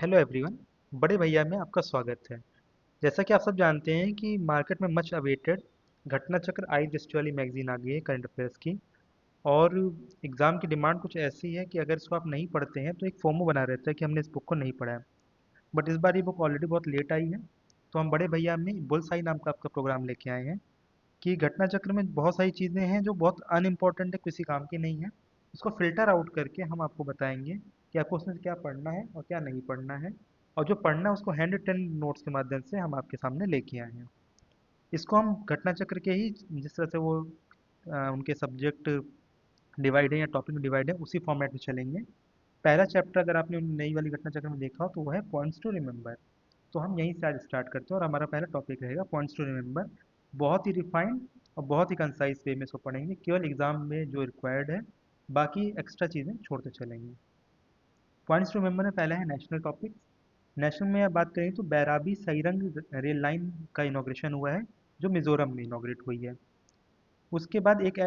Hello everyone. बड़े भैया में आपका स्वागत है। जैसा कि आप सब जानते हैं कि मार्केट में मच अवेटेड घटना चक्र आई दृष्टि वाली मैगजीन आ गई है करंट अफेयर्स की। और एग्ज़ाम की डिमांड कुछ ऐसी है कि अगर इसको आप नहीं पढ़ते हैं तो एक फोमो बना रहता है कि हमने इस बुक को नहीं पढ़ा है। बट इस बार ये बुक ऑलरेडी बहुत लेट आई है, तो हम बड़े भैया में बुलसाई नाम का आपका प्रोग्राम लेके आए हैं कि घटना चक्र में बहुत सारी चीज़ें हैं जो बहुत अनइम्पोर्टेंट है, किसी काम की नहीं है। उसको फ़िल्टर आउट करके हम आपको बताएंगे कि आपको उसमें से क्या पढ़ना है और क्या नहीं पढ़ना है। और जो पढ़ना है उसको हैंड रिटन नोट्स के माध्यम से हम आपके सामने लेके आए हैं। इसको हम घटना चक्र के ही जिस तरह से वो उनके सब्जेक्ट डिवाइड है या टॉपिक में डिवाइड है उसी फॉर्मेट में चलेंगे। पहला चैप्टर अगर आपने नई वाली घटना चक्र में देखा हो तो वो है पॉइंट्स टू रिमेंबर। तो हम यहीं से आज स्टार्ट करते हैं और हमारा पहला टॉपिक रहेगा पॉइंट्स टू रिमेंबर। बहुत ही रिफाइंड और बहुत ही कंसाइज वे में इसको पढ़ेंगे, केवल एग्जाम में जो रिक्वायर्ड है, बाकी एक्स्ट्रा चीज़ें छोड़ते चलेंगे। पॉइंट्स टू रिमेंबर में पहला है नेशनल टॉपिक। नेशनल में बात करें तो बैराबी सईरंग रेल लाइन का इनॉग्रेशन हुआ है, जो मिजोरम में इनॉग्रेट हुई है। उसके बाद एक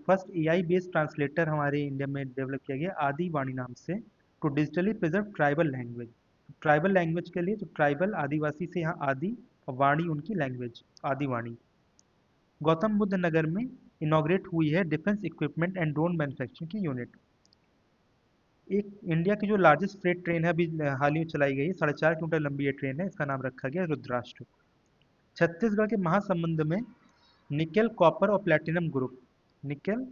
फर्स्ट एआई बेस्ड ट्रांसलेटर हमारे इंडिया में डेवलप किया गया आदि वाणी नाम से, to digitally preserve tribal language. Tribal language के लिए तो ट्राइबल आदिवासी से यहाँ आदि और वाणी उनकी लैंग्वेज आदि वाणी। गौतम बुद्ध नगर में इनॉग्रेट हुई है defence equipment and drone manufacturing की यूनिट। एक इंडिया की जो लार्जेस्ट फ्रेट ट्रेन है, अभी हाल ही में चलाई गई है, 4.5 किलोमीटर लंबी ये ट्रेन है, इसका नाम रखा गया रुद्राष्ट्र। छत्तीसगढ़ के महासमुंद में निकेल कॉपर और प्लेटिनम ग्रुप, निकेल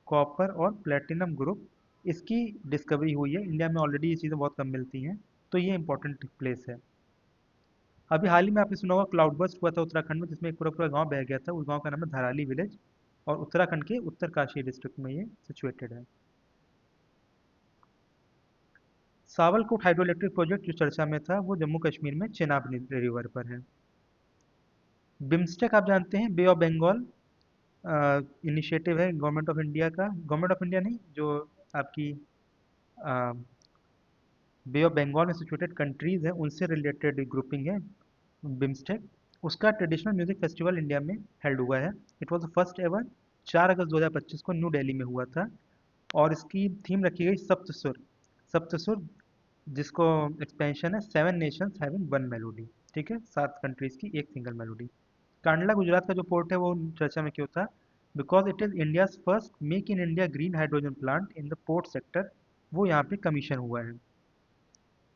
कॉपर और प्लेटिनम ग्रुप, इसकी डिस्कवरी हुई है। इंडिया में ऑलरेडी ये चीज़ें बहुत कम मिलती हैं, तो ये इंपॉर्टेंट प्लेस है। अभी हाल ही में आपने सुना होगा क्लाउड बर्स्ट हुआ था उत्तराखंड में, जिसमें एक पूरा पूरा गांव बह गया था। उस गांव का नाम है धराली विलेज, और उत्तराखंड के उत्तरकाशी डिस्ट्रिक्ट में ये सिचुएटेड है। सावलकोट हाइड्रो इलेक्ट्रिक प्रोजेक्ट जो चर्चा में था वो जम्मू कश्मीर में चेनाब रिवर पर है। बिम्स्टेक आप जानते हैं, बे ऑफ बंगाल इनिशिएटिव है गवर्नमेंट ऑफ इंडिया का, गवर्नमेंट ऑफ इंडिया नहीं, जो आपकी बे ऑफ बंगाल में सिचुएटेड कंट्रीज है उनसे रिलेटेड ग्रुपिंग है बिम्स्टेक। उसका ट्रेडिशनल म्यूजिक फेस्टिवल इंडिया में हेल्ड हुआ है। It was the first ever, 4 अगस्त 2025 को न्यू दिल्ली में हुआ था। और इसकी थीम रखी गई सप्तसुर। सप्तसुर जिसको एक्सपेंशन है seven Nations having one melody. ठीक है, 7 कंट्रीज की एक सिंगल मेलोडी। कांडला गुजरात का जो पोर्ट है वो चर्चा में क्यों था? Because it is India's first make in India green hydrogen plant in the port sector, वो यहाँ पे कमीशन हुआ है।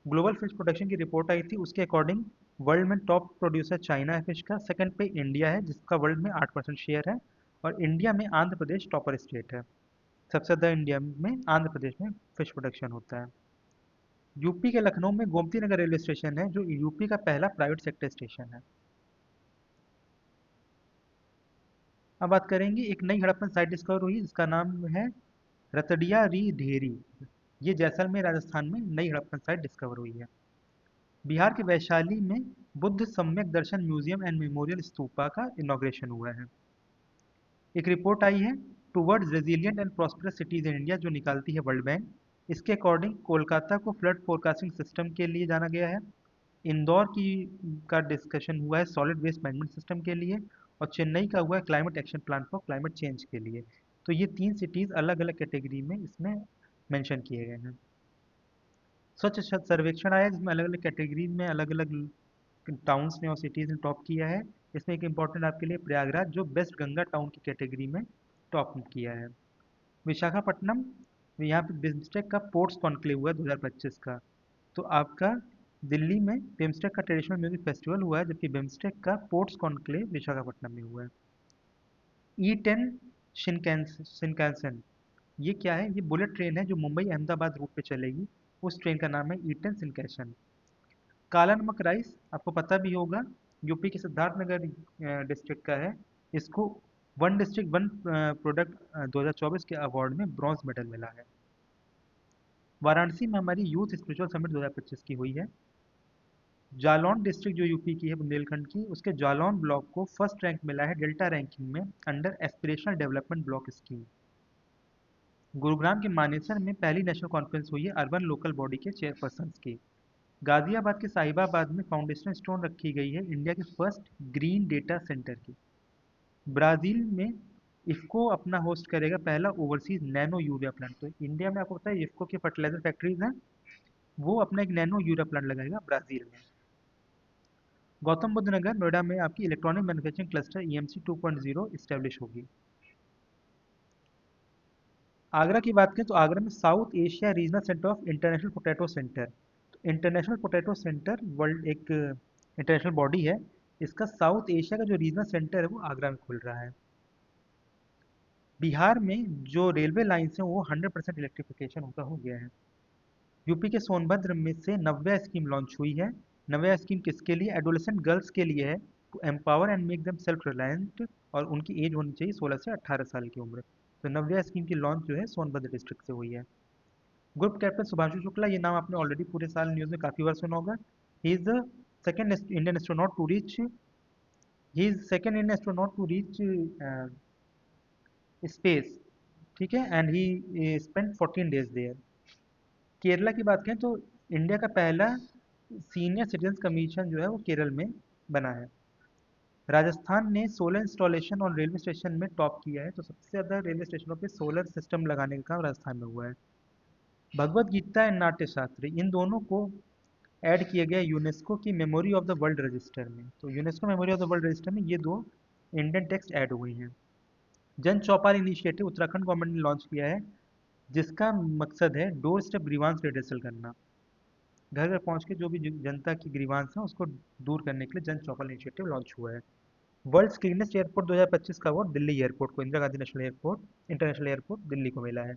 ग्लोबल फिश प्रोडक्शन की रिपोर्ट आई थी, उसके अकॉर्डिंग वर्ल्ड में टॉप प्रोड्यूसर चाइना है फिश का, सेकंड पे इंडिया है जिसका वर्ल्ड में 8% शेयर है, और इंडिया में आंध्र प्रदेश टॉपर स्टेट है। सबसे ज़्यादा इंडिया में आंध्र प्रदेश में फिश प्रोडक्शन होता है। यूपी के लखनऊ में गोमती नगर रेलवे स्टेशन है, जो यूपी का पहला प्राइवेट सेक्टर स्टेशन है। अब बात करेंगे, एक नई हड़प्पन साइट डिस्कवर हुई जिसका नाम है रतडिया री ढेरी। ये जैसलमेर राजस्थान में नई हड़प्पन साइट डिस्कवर हुई है। बिहार के वैशाली में बुद्ध सम्यक दर्शन म्यूजियम एंड मेमोरियल स्तूपा का इनॉग्रेशन हुआ है। एक रिपोर्ट आई है towards resilient and prosperous cities in India, जो निकालती है वर्ल्ड बैंक। इसके अकॉर्डिंग कोलकाता को फ्लड फोरकास्टिंग सिस्टम के लिए जाना गया है। इंदौर की का डिस्कशन हुआ है सॉलिड वेस्ट मैनेजमेंट सिस्टम के लिए, और चेन्नई का हुआ है climate action plan for climate change के लिए। तो ये 3 सिटीज़ अलग अलग कैटेगरी में इसमें मेंशन किए गए हैं। स्वच्छ सर्वेक्षण आया जिसमें अलग अलग कैटेगरीज में अलग अलग टाउन्स ने और सिटीज़ ने टॉप किया है। इसमें एक इम्पॉर्टेंट आपके लिए प्रयागराज, जो बेस्ट गंगा टाउन की कैटेगरी में टॉप किया है। विशाखापट्टनम, यहाँ पे बिम्स्टेक का पोर्ट्स कॉन्क्लेव हुआ है 2025 का। तो आपका दिल्ली में बिम्स्टेक का ट्रेडिशनल म्यूजिक फेस्टिवल हुआ है, जबकि बिम्स्टेक का पोर्ट्स कॉन्क्लेव विशाखापट्टनम में हुआ है। E10 शिनकैंसन, ये क्या है? ये बुलेट ट्रेन है जो मुंबई अहमदाबाद रूट पे चलेगी। उस ट्रेन का नाम है E10 शिनकैंसन। काला नमक राइस आपको पता भी होगा, यूपी के सिद्धार्थनगर डिस्ट्रिक्ट का है। इसको वन डिस्ट्रिक्ट वन प्रोडक्ट 2024 के अवार्ड में ब्रॉन्ज मेडल मिला है। वाराणसी में हमारी यूथ स्पिरिचुअल समिट 2025 की हुई है। जालौन डिस्ट्रिक्ट जो यूपी की है बुंदेलखंड की, उसके जालौन ब्लॉक को फर्स्ट रैंक मिला है डेल्टा रैंकिंग में under aspirational development block scheme. Gurugram के मानेसर में पहली नेशनल कॉन्फ्रेंस हुई है अर्बन लोकल बॉडी के चेयरपर्सन की। गाजियाबाद के साहिबाबाद में फाउंडेशन स्टोन रखी गई है इंडिया के फर्स्ट ग्रीन डेटा सेंटर की। ब्राज़ील में इफ्को अपना होस्ट करेगा पहला ओवरसीज नैनो यूरिया प्लांट। तो इंडिया में आपको पता है इफ्को की फर्टिलाइजर फैक्ट्रीज हैं, वो अपना एक नैनो यूरिया प्लांट लगाएगा ब्राज़ील में। गौतम बुद्ध नगर नोएडा में आपकी electronic manufacturing cluster EMC 2.0 establish होगी। आगरा की बात करें तो आगरा में south Asia regional centre of international potato centre. तो इंटरनेशनल पोटैटो सेंटर वर्ल्ड एक इंटरनेशनल बॉडी है, इसका साउथ एशिया का जो रीजनल सेंटर है वो आगरा में खुल रहा है। बिहार में जो रेलवे लाइन्स हैं वो 100% इलेक्ट्रिफिकेशन उनका हो गया है। यूपी के सोनभद्र में से नव्या स्कीम लॉन्च हुई है। नव्या स्कीम किसके लिए? एडोलेसेंट गर्ल्स के लिए है, to empower and make them self reliant, और उनकी एज होनी चाहिए 16 से 18 साल की उम्र। तो नव्या स्कीम की लॉन्च जो है सोनभद्र डिस्ट्रिक्ट से हुई है। ग्रुप कैप्टन सुभाषु शुक्ला, ये नाम आपने ऑलरेडी पूरे साल न्यूज़ में काफ़ी बार सुना होगा। He is the second Indian astronaut to reach he is second Indian astronaut to reach space, ठीक है, and he spent 14 days there. Kerala की बात करें तो इंडिया का पहला सीनियर सिटीजन कमीशन जो है वो केरल में बना है। राजस्थान ने सोलर इंस्टॉलेशन और रेलवे स्टेशन में टॉप किया है, तो सबसे ज़्यादा रेलवे स्टेशनों पे सोलर सिस्टम लगाने का काम राजस्थान में हुआ है। भगवत गीता एंड नाट्य शास्त्र, इन दोनों को ऐड किया गया यूनेस्को की memory of the world register में। तो UNESCO memory of the world register में ये दो इंडियन टेक्स्ट ऐड हुई हैं। जन चौपाल इनिशिएटिव उत्तराखंड गवर्नमेंट ने लॉन्च किया है, जिसका मकसद है डोर स्टेप ग्रीवांस रिड्रेसल करना। घर घर पहुंच के जो भी जनता की ग्रीवांस है उसको दूर करने के लिए जन चौपाल इनिशिएटिव लॉन्च हुआ है। वर्ल्ड क्लीनेस्ट एयरपोर्ट 2025 का अवार्ड दिल्ली एयरपोर्ट को, Indira Gandhi national airport international airport Delhi को मिला है।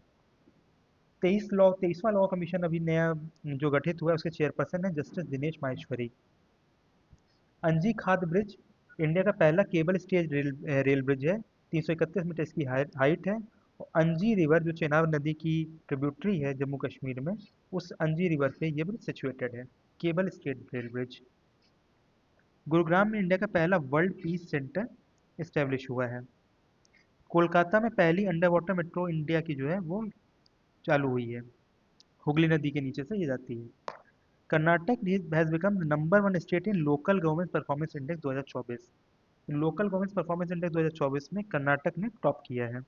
23वां लॉ कमीशन अभी नया जो गठित हुआ है उसके चेयरपर्सन है जस्टिस दिनेश माहेश्वरी। अंजी खाद ब्रिज इंडिया का पहला केबल स्टेज रेल ब्रिज है, 331 मीटर इसकी हाइट है। और अंजी रिवर जो चेनाब नदी की ट्रिब्यूटरी है जम्मू कश्मीर में, उस अंजी रिवर पे ये ब्रिज सिचुएटेड है। Cable stage rail bridge. Gurugram में इंडिया का पहला वर्ल्ड पीस सेंटर इस्टेब्लिश हुआ है। कोलकाता में पहली अंडर वाटर मेट्रो इंडिया की जो है वो चालू हुई है, हुगली नदी के नीचे से ये जाती है। Karnataka has become the number one state in local government performance index 2024। Local government performance index 2024 में कर्नाटक ने टॉप किया है।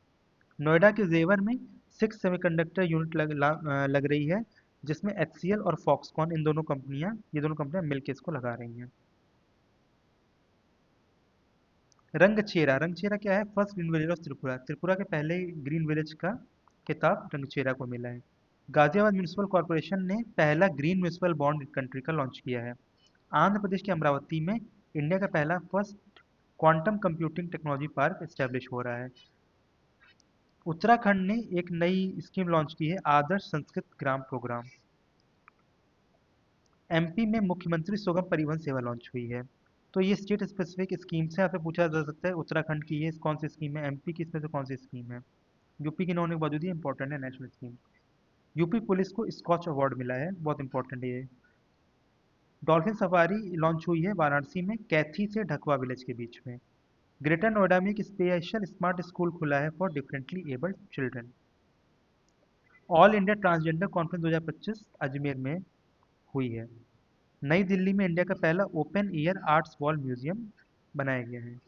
नोएडा के जेवर में 6 सेमीकंडक्टर यूनिट लग रही है, जिसमें एचसीएल और फॉक्सकॉन ये दोनों कंपनियां मिलकर इसको लगा रही हैं। रंगछेरा क्या है? First green village of Tripura, Tripura के पहले ग्रीन विलेज का खिताब रंगछेरा को मिला है। गाजियाबाद म्यूनिसिपल कॉरपोरेशन ने पहला ग्रीन म्यूनिसिपल बॉन्ड कंट्री का लॉन्च किया है। आंध्र प्रदेश के अमरावती में इंडिया का पहला first quantum computing technology park establish हो रहा है। उत्तराखंड ने एक नई स्कीम लॉन्च की है, आदर्श संस्कृत ग्राम प्रोग्राम। एमपी में मुख्यमंत्री सुगम परिवहन सेवा लॉन्च हुई है। तो ये स्टेट स्पेसिफिक स्कीम से आपसे पूछा जा सकता है, उत्तराखंड की ये कौन सी स्कीम है, एमपी की इसमें से कौन सी स्कीम है। यूपी की न होने के बावजूद ये इंपॉर्टेंट है नेशनल स्कीम। यूपी पुलिस को स्कॉच अवार्ड मिला है, बहुत इंपॉर्टेंट है ये। डॉल्फिन सफारी लॉन्च हुई है वाराणसी में कैथी से ढकवा विलेज के बीच में। ग्रेटर नोएडा में एक स्पेशल स्मार्ट स्कूल खुला है for differently abled children. All India transgender conference 2025 Ajmer में हुई है। नई दिल्ली में इंडिया का पहला open air arts wall museum बनाया गया है।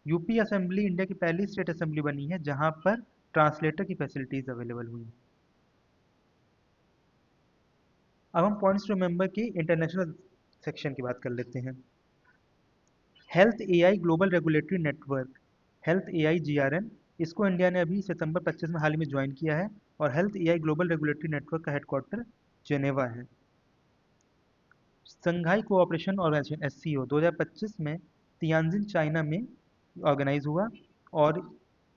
यूपी असेंबली इंडिया की पहली स्टेट असेंबली बनी है जहां पर ट्रांसलेटर की फैसिलिटीज अवेलेबल हुई। अब हम पॉइंट्स टू रिमेंबर की इंटरनेशनल सेक्शन की बात कर लेते हैं। Health AI global regulatory network, health AI GRN, इसको इंडिया ने अभी सितंबर 25 में हाल ही में ज्वाइन किया है, और health AI global regulatory network का हेडक्वार्टर जेनेवा है। संघाई कोऑपरेशन ऑर्गेनाइजेशन एससीओ 2025 में तियानजिन चाइना में ऑर्गेनाइज हुआ, और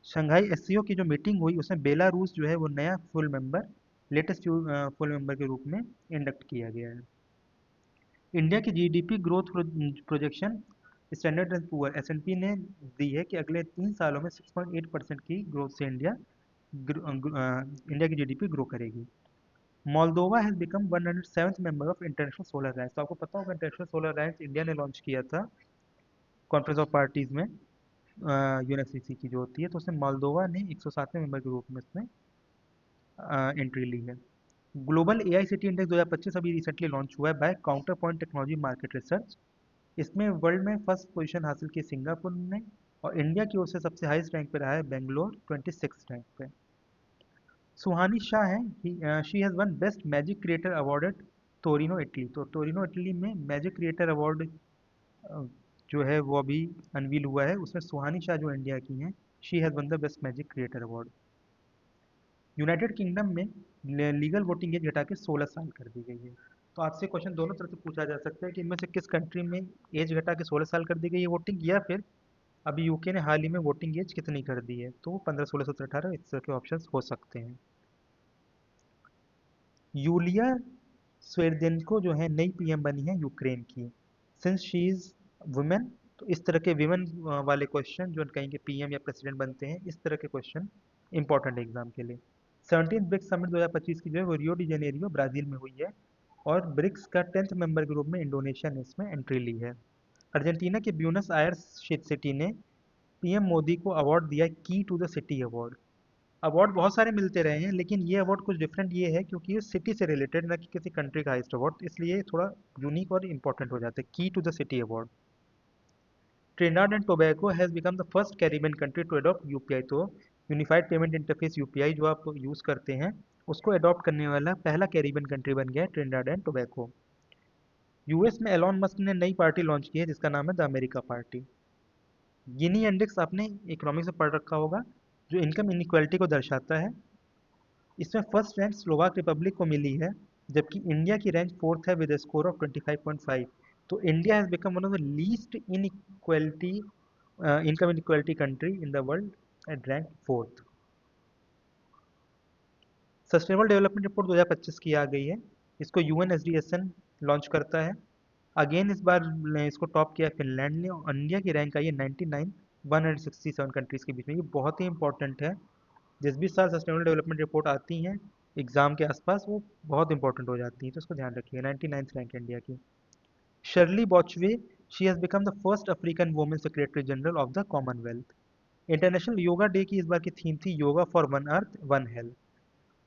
शंघाई एससीओ की जो मीटिंग हुई उसमें बेलारूस जो है वो नया full member, latest full member के रूप में इंडक्ट किया गया है। इंडिया की GDP growth projection standard and poor S&P ने दी है कि अगले 3 सालों में 6.8% की ग्रोथ से इंडिया की जीडीपी ग्रो करेगी। Moldova has become 107th member of international solar alliance. तो आपको पता होगा इंटरनेशनल सोलर अलायंस इंडिया ने लॉन्च किया था कॉन्फ्रेंस ऑफ पार्टीज में, यूएनएफसीसी की जो होती है, तो उसमें मोल्दोवा ने 107वें मेंबर के रूप में इसमें एंट्री ली है। ग्लोबल एआई सिटी इंडेक्स 2025 अभी रिसेंटली लॉन्च हुआ है by counter point technology market research. इसमें वर्ल्ड में फर्स्ट पोजीशन हासिल की सिंगापुर ने, और इंडिया की ओर से सबसे हाईएस्ट रैंक पे रहा है बेंगलोर 26 रैंक पे। सुहानी शाह हैं, she has one best magic creator awarded Torino Italy. तो टोरिनो इटली में मैजिक क्रिएटर अवार्ड जो है वो अभी अनवील हुआ है। उसमें सुहानी शाह जो इंडिया की हैं, she has one the best magic creator award. United kingdom में लीगल वोटिंग एज घटा के 16 साल कर दी गई है। तो आपसे क्वेश्चन दोनों तरफ से पूछा जा सकता है कि इनमें से किस कंट्री में एज घटा के 16 साल कर दी गई है वोटिंग, या फिर अभी यूके ने हाल ही में वोटिंग एज कितनी कर दी है। तो 15, 16, 17, 18 इस तरह के ऑप्शंस हो सकते हैं। यूलिया स्वेरदेनको जो है नई पीएम बनी है यूक्रेन की, सिंस शी इज वुमेन। तो इस तरह के विमेन वाले क्वेश्चन जो कहीं के पीएम या प्रेसिडेंट बनते हैं, इस तरह के क्वेश्चन इंपॉर्टेंट एग्जाम के लिए। 17th ब्रिक्स समिट 2025 की जो है वो रियो डी जेनेरियो ब्राजील में हुई है, और ब्रिक्स का 10th मेंबर के रूप में इंडोनेशिया ने इसमें एंट्री ली है। अर्जेंटीना के ब्यूनस आयर्स सिटी ने पीएम मोदी को अवार्ड दिया key to the city award. Award बहुत सारे मिलते रहे हैं, लेकिन ये अवार्ड कुछ डिफरेंट ये है क्योंकि ये सिटी से रिलेटेड, ना कि किसी कंट्री का हाईएस्ट अवार्ड, इसलिए थोड़ा यूनिक और इंपॉर्टेंट हो जाता है। Key to the city award. Trinidad and Tobago has become the first Caribbean country to adopt UPI. तो यूनिफाइड पेमेंट इंटरफेस यूपीआई जो आप यूज़ करते हैं, उसको अडॉप्ट करने वाला पहला कैरिबियन कंट्री बन गया है ट्रिनिडाड एंड टोबैगो। यूएस में एलॉन मस्क ने नई पार्टी लॉन्च की है जिसका नाम है the America party. Gini index आपने इकोनॉमिक्स में पढ़ रखा होगा, जो इनकम इनइक्वालिटी को दर्शाता है। इसमें फर्स्ट रैंक स्लोवाक रिपब्लिक को मिली है, जबकि इंडिया की रैंक फोर्थ है विद स्कोर ऑफ 25.5। तो India has become one of the least in equality income inequality country in the world at rank fourth. Sustainable development report 2025 की आ गई है। इसको यूएनएसडीएसएन लॉन्च करता है। अगेन इस बार इसको टॉप किया फिनलैंड ने, और इंडिया की रैंक आई है 99 167 कंट्रीज़ के बीच में। ये बहुत ही इंपॉर्टेंट है। जिस भी साल सस्टेनेबल डेवलपमेंट रिपोर्ट आती हैं एग्जाम के आसपास, वो बहुत इंपॉर्टेंट हो जाती हैं, तो इसको ध्यान रखिए। 99th रैंक इंडिया की। Shirley Botchwey, she has become the first African women secretary general of the Commonwealth. International yoga day की इस बार की थीम थी yoga for one earth one health.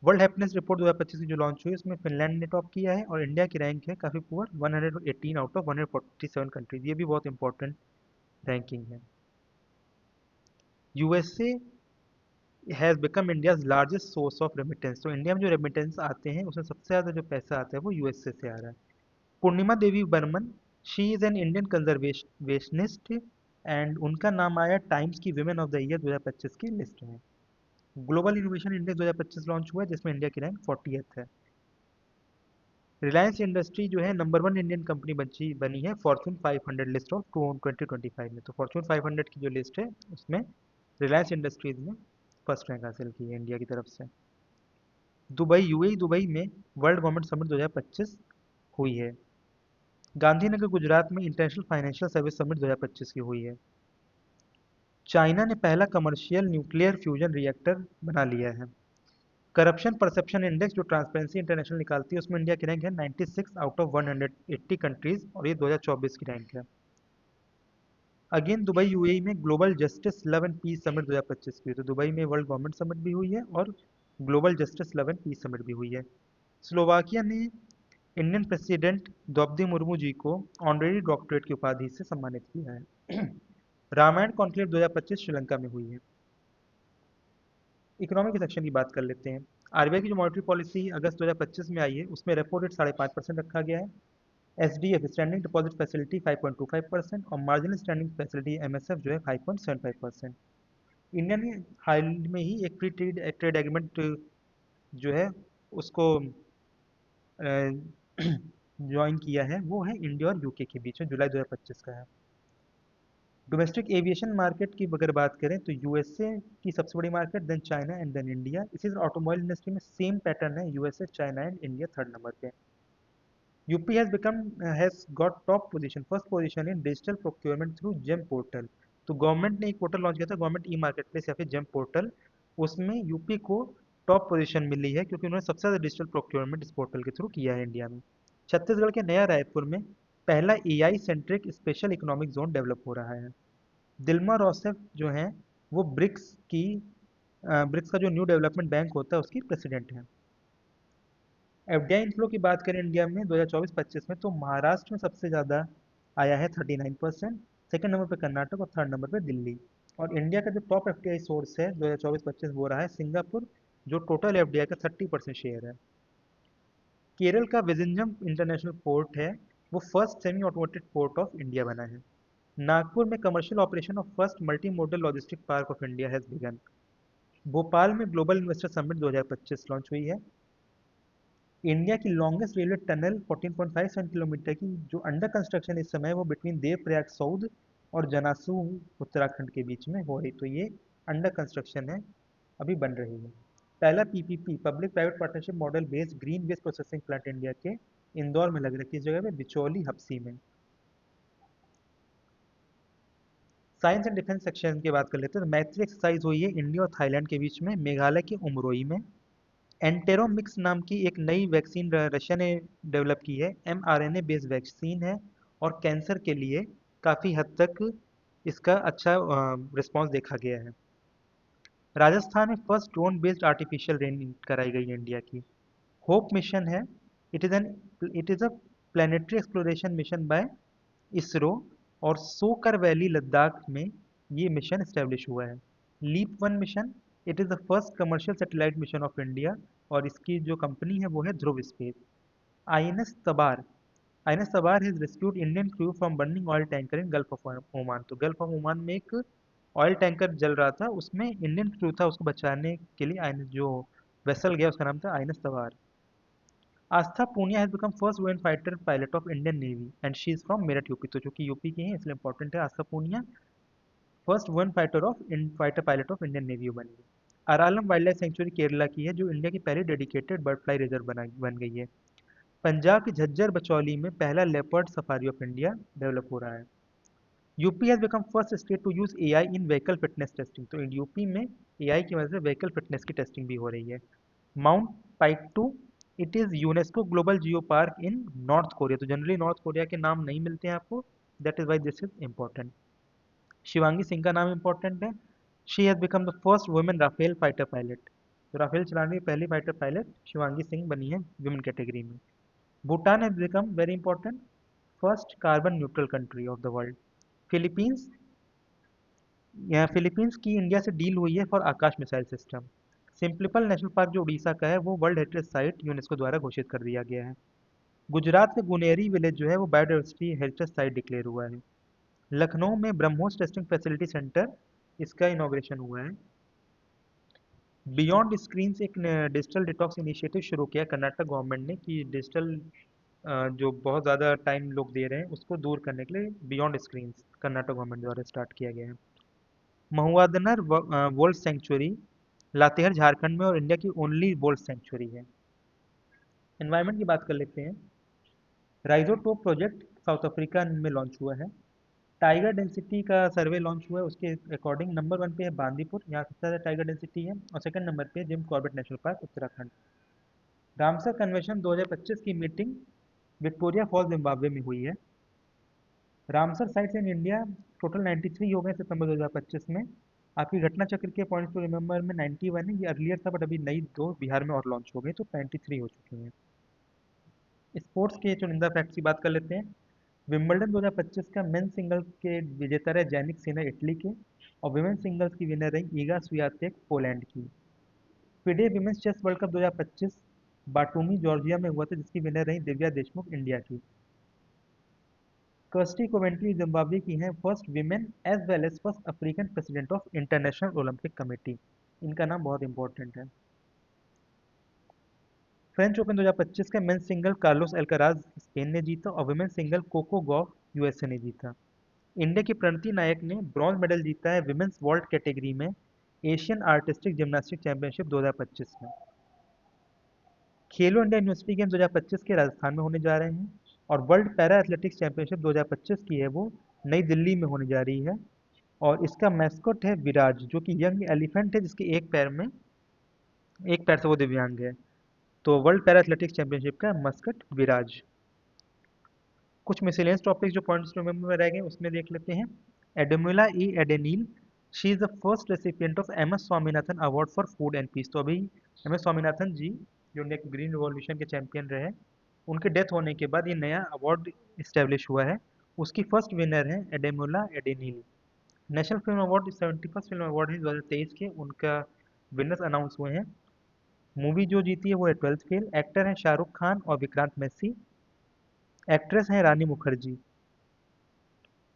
World happiness report 2025 की जो लॉन्च हुई, उसमें फिनलैंड ने टॉप किया है, और इंडिया की रैंक है काफ़ी पुअर 118 आउट ऑफ 147 कंट्रीज। ये भी बहुत इंपॉर्टेंट रैंकिंग है। USA has become India's largest source of remittance. तो इंडिया में जो रेमिटेंस आते हैं उसमें सबसे ज़्यादा जो पैसा आता है वो यूएसए से आ रहा है। Purnima Devi Barman, she is an Indian conservationist, and उनका नाम आया टाइम्स की विमेन ऑफ द ईयर 2025 की लिस्ट में। ग्लोबल इनोवेशन इंडेक्स 2025 लॉन्च हुआ है, जिसमें इंडिया की रैंक 40th है। रिलायंस इंडस्ट्री जो है नंबर 1 इंडियन कंपनी बनी है फॉर्चून 500 लिस्ट ऑफ 2025 में। तो फॉर्चून 500 की जो लिस्ट है उसमें रिलायंस इंडस्ट्रीज ने फर्स्ट रैंक हासिल की है इंडिया की तरफ से। दुबई, यूएई दुबई में वर्ल्ड गवर्नमेंट समिट 2025 हुई है। गांधीनगर गुजरात में इंटरनेशनल फाइनेंशियल सर्विस समिट 2025 की हुई है। चाइना ने पहला कमर्शियल न्यूक्लियर फ्यूजन रिएक्टर बना लिया है। करप्शन परसेप्शन इंडेक्स जो ट्रांसपेरेंसी इंटरनेशनल निकालती है, उसमें इंडिया की रैंक है 96 आउट ऑफ 180 कंट्रीज, और ये 2024 की रैंक है। अगेन दुबई यूएई में global justice love and peace summit 2025 की हुई। तो दुबई में वर्ल्ड गवर्नमेंट समिट भी हुई है और global justice love and peace summit भी हुई है। स्लोवाकिया ने इंडियन प्रेसिडेंट द्रौपदी मुर्मू जी को ऑनरेरी डॉक्टरेट की उपाधि से सम्मानित किया है। रामायण कॉन्क्लेव 2025 श्रीलंका में हुई है। इकोनॉमिक सेक्शन की बात कर लेते हैं। आरबीआई की जो मॉनेटरी पॉलिसी अगस्त 2025 में आई है, उसमें रेपो रेट 5.5% रखा गया है। एसडीएफ स्टैंडिंग डिपॉजिट फैसिलिटी 5.25%, और मार्जिनल स्टैंडिंग फैसिलिटी एमएसएफ जो है 5.75%। इंडिया ने हाल में ही एक फ्री ट्रेड एग्रीमेंट जो है उसको ज्वाइन किया है, वो है इंडिया और यूके के बीच में, जुलाई 2025 का है। डोमेस्टिक एविएशन मार्केट की अगर बात करें तो यूएसए की सबसे बड़ी market, then China and then India. इसी तरह ऑटोमोबाइल इंडस्ट्री में सेम पैटर्न है, USA China and India third number पे। UP has got top position, first position in digital procurement through GeM portal. तो गवर्नमेंट ने एक पोर्टल लॉन्च किया था, गवर्नमेंट ई मार्केट प्लेस या फिर जेम पोर्टल। उसमें यूपी को टॉप पोजीशन मिली है क्योंकि उन्होंने सबसे ज़्यादा डिजिटल प्रोक्योरमेंट इस पोर्टल के थ्रू किया है इंडिया में। छत्तीसगढ़ के नया रायपुर में पहला AI centric special economic zone develop हो रहा है। दिल्मा रौसेफ जो हैं वो ब्रिक्स का जो न्यू डेवलपमेंट बैंक होता है उसकी प्रेसिडेंट हैं। एफडीआई इनफ्लो की बात करें इंडिया में 2024-25 में, तो महाराष्ट्र में सबसे ज़्यादा आया है 39%, सेकंड नंबर पे कर्नाटक और थर्ड नंबर पे दिल्ली। और इंडिया का जो टॉप एफडीआई सोर्स है 2024-25 वो रहा है सिंगापुर, जो टोटल एफडीआई का 30% शेयर है। केरल का विजिंजम इंटरनेशनल पोर्ट है, वो first semi automated port of India बना है। नागपुर में commercial operation of first multi modal logistic park of India has begin. Bhopal में ग्लोबल इन्वेस्टर समिट 2025 लॉन्च हुई है। इंडिया की लॉन्गेस्ट रेलवे टनल 14.57 किलोमीटर की जो अंडर कंस्ट्रक्शन इस समय वो बिटवीन देवप्रयाग सऊद और जनासू उत्तराखंड के बीच में हो रही, तो ये अंडर कंस्ट्रक्शन है, अभी बन रही है। पहला PPP public private partnership model based green waste processing plant India के इंदौर में लग रहा है, किस जगह पे, बिचौली हप्सी में। साइंस एंड डिफेंस सेक्शन की बात कर लेते हैं तो मैत्री एक्सरसाइज हुई है इंडिया और थाईलैंड के बीच में, मेघालय के उमरोई में। एंटेरोमिक्स नाम की एक नई वैक्सीन रशिया ने डेवलप की है, एमआरएनए बेस्ड वैक्सीन है, और कैंसर के लिए काफ़ी हद तक इसका अच्छा रिस्पांस देखा गया है। राजस्थान में first drone based artificial rain कराई गई है इंडिया की। होप मिशन है, it is a planetary exploration mission by ISRO, और सोकर वैली लद्दाख में ये मिशन इस्टेब्लिश हुआ है। Leap one mission, it is the first commercial satellite mission of India, और इसकी जो कंपनी है वो है Dhruva space. INS Tabar, INS Tabar has rescued Indian crew from burning oil tanker in Gulf of Oman. तो गल्फ ऑफ ओमान में एक oil tanker जल रहा था, उसमें इंडियन क्रू था, उसको बचाने के लिए आईएनएस जो वेसल गया उसका नाम था INS Tabar. Aastha Punia has become first women fighter pilot of Indian navy and she is from Meerut UP, तो जो कि यूपी की हैं इसलिए इंपॉर्टेंट है। Aastha Punia first women fighter pilot of Indian navy बनी है। Aralam wildlife sanctuary Kerala की है, जो इंडिया की पहली डेडिकेटेड बर्ड फ्लाई रिजर्व बन गई है। पंजाब की झज्जर बचौली में पहला leopard safari of India develop हो रहा है। UP has become first state to use AI in vehicle fitness testing, तो यूपी में एआई की वजह से व्हीकल फिटनेस की टेस्टिंग भी हो रही है। Mount Paektu, it is UNESCO global geo park in North Korea, तो जनरली नॉर्थ कोरिया के नाम नहीं मिलते हैं आपको, that is why this is important. Shivangi Singh का नाम इम्पोर्टेंट है, she has become the first women Rafale fighter pilot, तो राफेल चलाने की पहली फाइटर पायलट शिवांगी सिंह बनी है वुमेन कैटेगरी में। Bhutan has become very important first carbon neutral country of the world. Philippines, यहाँ फिलीपींस की इंडिया से डील हुई है for Akash missile system. Similipal national park जो उड़ीसा का है वो वर्ल्ड हेरिटेज साइट यूनेस्को द्वारा घोषित कर दिया गया है। गुजरात के गुनेरी विलेज जो है वो बायोडाइवर्सिटी हेरिटेज साइट डिक्लेयर हुआ है। लखनऊ में ब्रह्मोस टेस्टिंग फैसिलिटी सेंटर, इसका इनॉग्रेशन हुआ है। बियॉन्ड स्क्रीन्स एक डिजिटल डिटॉक्स इनिशिएटिव शुरू किया कर्नाटक गवर्नमेंट ने, कि डिजिटल जो बहुत ज़्यादा टाइम लोग दे रहे हैं उसको दूर करने के लिए बियॉन्ड स्क्रीन्स कर्नाटक गवर्नमेंट द्वारा स्टार्ट किया गया है। महुआदनर वर्ल्ड सेंचुरी लातेहार झारखंड में, और इंडिया की ओनली वर्ल्ड सेंचुरी है। एनवायरनमेंट की बात कर लेते हैं। राइजोटोप प्रोजेक्ट साउथ अफ्रीका में लॉन्च हुआ है। टाइगर डेंसिटी का सर्वे लॉन्च हुआ है, उसके अकॉर्डिंग नंबर वन पे है बांदीपुर, यहाँ सबसे ज़्यादा टाइगर डेंसिटी है, और सेकंड नंबर पे है Jim Corbett national park Uttarakhand. Ramsar convention 2025 की मीटिंग विक्टोरिया फॉल्स जिम्बाब्वे में हुई है। Ramsar sites in India total 93 हो गए सितंबर 2025 में। आपकी घटना चक्र के पॉइंट्स टू रिमेंबर में 91 है, ये अर्लियर था बट अभी नई दो बिहार में और लॉन्च हो गई, तो 93 हो चुकी हैं। स्पोर्ट्स के चुनिंदा फैक्ट्स की बात कर लेते हैं। विंबलडन 2025 का मेन सिंगल्स के विजेता रहे जैनिक सिनर इटली के, और विमेन सिंगल्स की विनर रही ईगा स्वियातेक पोलैंड की। FIDE women's chess world cup 2025 Batumi Georgia में हुआ था, जिसकी विनर रही दिव्या देशमुख इंडिया की। कर्स्टी कोवेंट्री जिम्बाब्वे की हैं first women as well as first African president of International Olympic Committee, इनका नाम बहुत इंपॉर्टेंट है। फ्रेंच ओपन 2025 का men's single Carlos Alcaraz Spain ने जीता, और women single Coco Gauff USA ने जीता। इंडिया की प्रणति नायक ने ब्रॉन्ज मेडल जीता है विमेंस वॉल्ट कैटेगरी में एशियन आर्टिस्टिक जिम्नास्टिक चैंपियनशिप 2025 में। खेलो इंडिया यूनिवर्सिटी गेम्स 2025 के राजस्थान में होने जा रहे हैं, और वर्ल्ड पैरा एथलेटिक्स चैंपियनशिप 2025 की है वो नई दिल्ली में होने जा रही है, और इसका मैस्कॉट है विराज, जो कि यंग एलिफेंट है जिसके एक पैर से वो दिव्यांग है। तो वर्ल्ड पैरा एथलेटिक्स चैंपियनशिप का मस्कट विराज। कुछ मिसलेनियस टॉपिक्स जो पॉइंट्स रिमेंबर में रह गए उसमें देख लेते हैं। Ademola E Adenle, she is the first recipient of M S Swaminathan award for food and peace, तो अभी एम एस स्वामीनाथन जी जो इंडिया के ग्रीन रिवॉल्यूशन के चैंपियन रहे, उनके डेथ होने के बाद ये नया अवार्ड इस्टेब्लिश हुआ है। उसकी फर्स्ट विनर है Ademola Adenle. National film award 71st film award है 2023 के, उनका विनर्स अनाउंस हुए हैं। मूवी जो जीती है वो है ट्वेल्थ फेल। एक्टर हैं शाहरुख खान और विक्रांत मैसी। एक्ट्रेस हैं रानी मुखर्जी।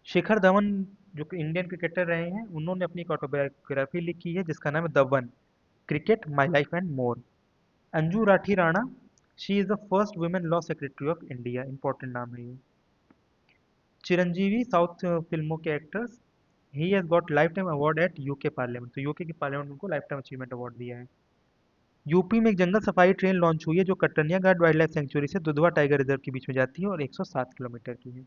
शिखर धवन जो कि इंडियन क्रिकेटर रहे हैं, उन्होंने अपनी एक ऑटोबायोग्राफी लिखी है जिसका नाम है the one, cricket my life and more. Anju Rathi Rana, she is the first women law secretary of India, important नाम है ये। चिरंजीवी साउथ फिल्मों के actors, he has got life time award eight UK parliament, तो यूके की पार्लियामेंट उनको लाइफ टाइम अचीवमेंट अवार्ड दिया है। यूपी में एक जंगल सफारी ट्रेन लॉन्च हुई है जो कटनिया घाट वाइल्ड लाइफ सेंचुरी से दुधवा टाइगर रिजर्व के बीच में जाती है और 107 किलोमीटर की है।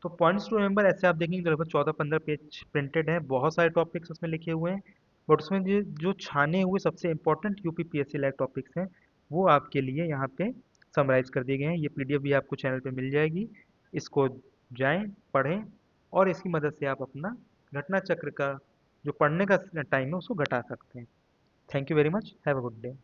तो पॉइंट्स टू रिमेंबर ऐसे आप देखेंगे तो लगभग 14-15 पेज प्रिंटेड है, बहुत सारे टॉपिक्स उसमें लिखे हुए हैं। बट उसमें जो जो छाने हुए सबसे important UP PSC like topics हैं, वो आपके लिए यहाँ पे समराइज कर दिए गए हैं। ये पीडीएफ भी आपको चैनल पे मिल जाएगी। इसको जाएं, पढ़ें, और इसकी मदद से आप अपना घटना चक्र का जो पढ़ने का टाइम है उसको घटा सकते हैं। Thank you very much, have a good day.